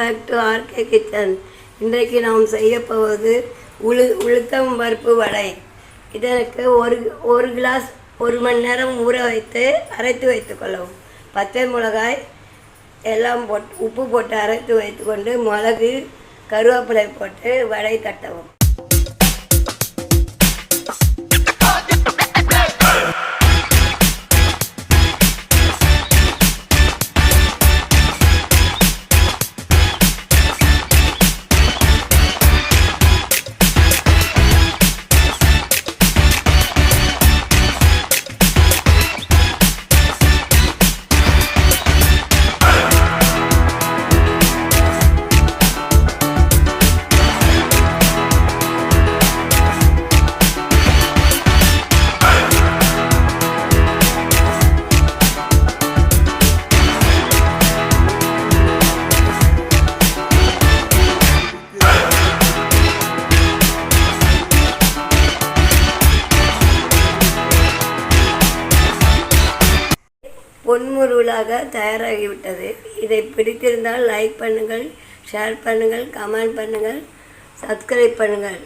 Back to RK kitchen. இன்றைக்கு நாம் செய்ய போவது உளுத்தம் பருப்பு வடை. இதற்கு ஒரு கிளாஸ் 1 மணி நேரம் ஊற வைத்து அரைத்து வைத்துக்கொள்ளவும். பச்சை மிளகாய் எல்லாம் போட்டு உப்பு போட்டு அரைத்து வைத்துக்கொண்டு மிளகு கருவேப்பிலை போட்டு வடை தட்டவும். பொன்முருளாக தயாராகிவிட்டது. இதை பிடித்திருந்தால் லைக் பண்ணுங்கள், ஷேர் பண்ணுங்கள், கமெண்ட் பண்ணுங்கள், சப்ஸ்கிரைப் பண்ணுங்கள்.